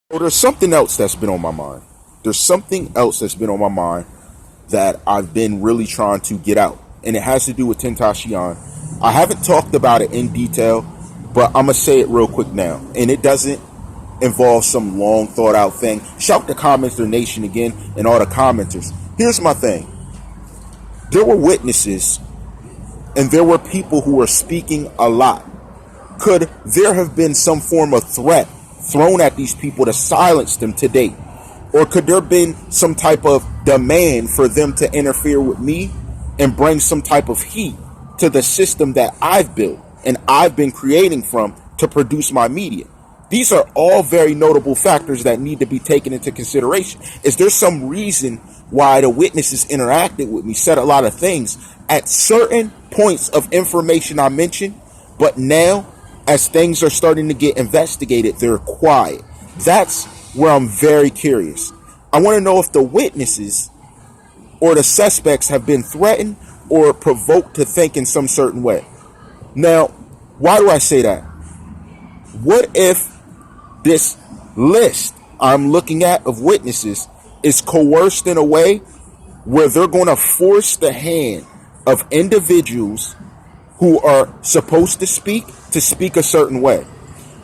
Well, there's something else that's been on my mind. There's something else that's been on my mind that I've been really trying to get out, and it has to do with Tentacion. I haven't talked about it in detail, but I'm gonna say it real quick now, and it doesn't involve some long thought out thing. Shout to CommenterNation again and all the commenters. Here's my thing. There were witnesses and there were people who were speaking a lot. Could there have been some form of threat thrown at these people to silence them to date? Or could there have been some type of demand for them to interfere with me and bring some type of heat to the system that I've built and I've been creating from to produce my media? These are all very notable factors that need to be taken into consideration. Is there some reason why the witnesses interacted with me, said a lot of things at certain points of information I mentioned, but now as things are starting to get investigated, they're quiet? That's where I'm very curious. I want to know if the witnesses or the suspects have been threatened or provoked to think in some certain way. Now, why do I say that? What if this list I'm looking at of witnesses is coerced in a way where they're going to force the hand of individuals who are supposed to speak a certain way?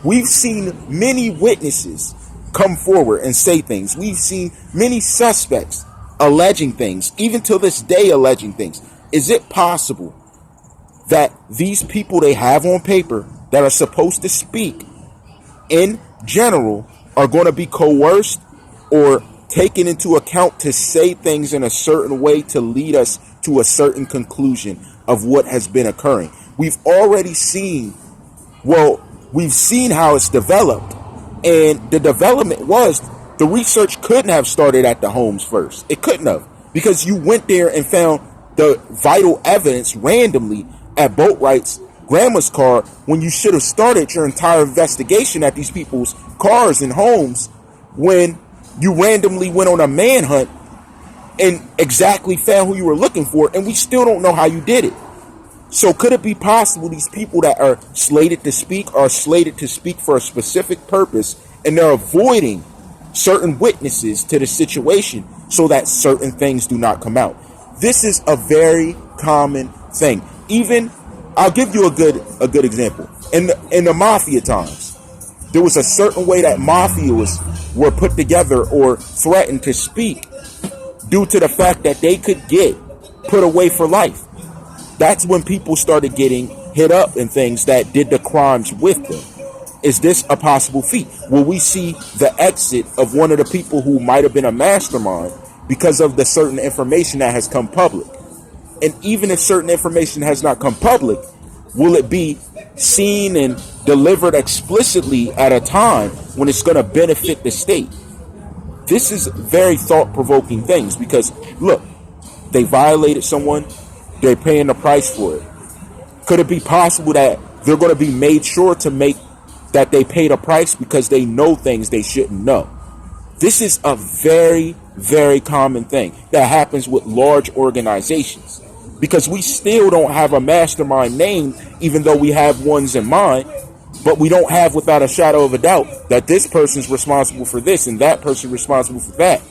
We've seen many witnesses come forward and say things. We've seen many suspects alleging things, even till this day alleging things. Is it possible that these people they have on paper that are supposed to speak in general are going to be coerced or taken into account to say things in a certain way to lead us to a certain conclusion of what has been occurring? We've already seen, we've seen how it's developed, and the development was the research couldn't have started at the homes first. It couldn't have, because you went there and found the vital evidence randomly at Boatwright's grandma's car when you should have started your entire investigation at these people's cars and homes when you randomly went on a manhunt and exactly found who you were looking for, and we still don't know how you did it. So could it be possible these people that are slated to speak are slated to speak for a specific purpose, and they're avoiding certain witnesses to the situation so that certain things do not come out? This is a very common thing. Even, I'll give you a good example. In the mafia times, there was a certain way that mafias were put together or threatened to speak due to the fact that they could get put away for life. That's when people started getting hit up and things that did the crimes with them. Is this a possible feat? Will we see the exit of one of the people who might have been a mastermind because of the certain information that has come public? And even if certain information has not come public, will it be seen and delivered explicitly at a time when it's going to benefit the state? This is very thought-provoking things, because look, they violated someone, they're paying the price for it. Could it be possible that they're going to be made sure to make that they paid a price because they know things they shouldn't know? This is a very, very common thing that happens with large organizations, because we still don't have a mastermind name, even though we have ones in mind, but we don't have without a shadow of a doubt that this person's responsible for this and that person responsible for that.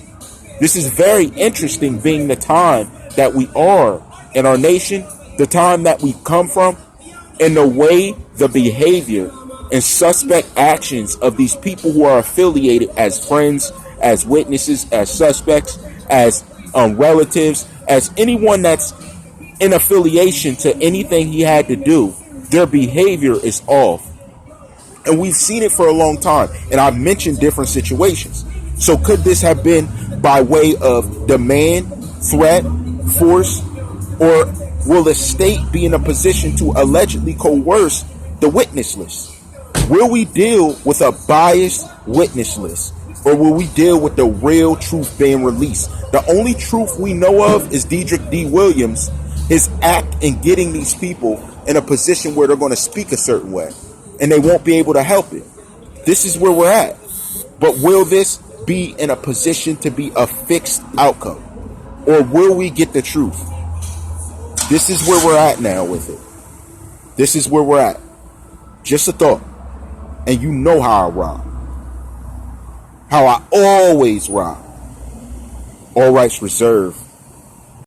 This is very interesting, being the time that we are in our nation, the time that we come from, and the way the behavior and suspect actions of these people who are affiliated as friends, as witnesses, as suspects, as relatives, as anyone that's in affiliation to anything he had to do, their behavior is off. And we've seen it for a long time, and I've mentioned different situations. So could this have been by way of demand, threat, force, or will the state be in a position to allegedly coerce the witness list? Will we deal with a biased witness list, or will we deal with the real truth being released? The only truth we know of is Dedrick D. Williams, his act in getting these people in a position where they're going to speak a certain way, and they won't be able to help it. This is where we're at. But will this be in a position to be a fixed outcome, or will we get the truth? This is where we're at now with it. This is where we're at. Just a thought. And you know how I rock. how I always rock. All rights reserved.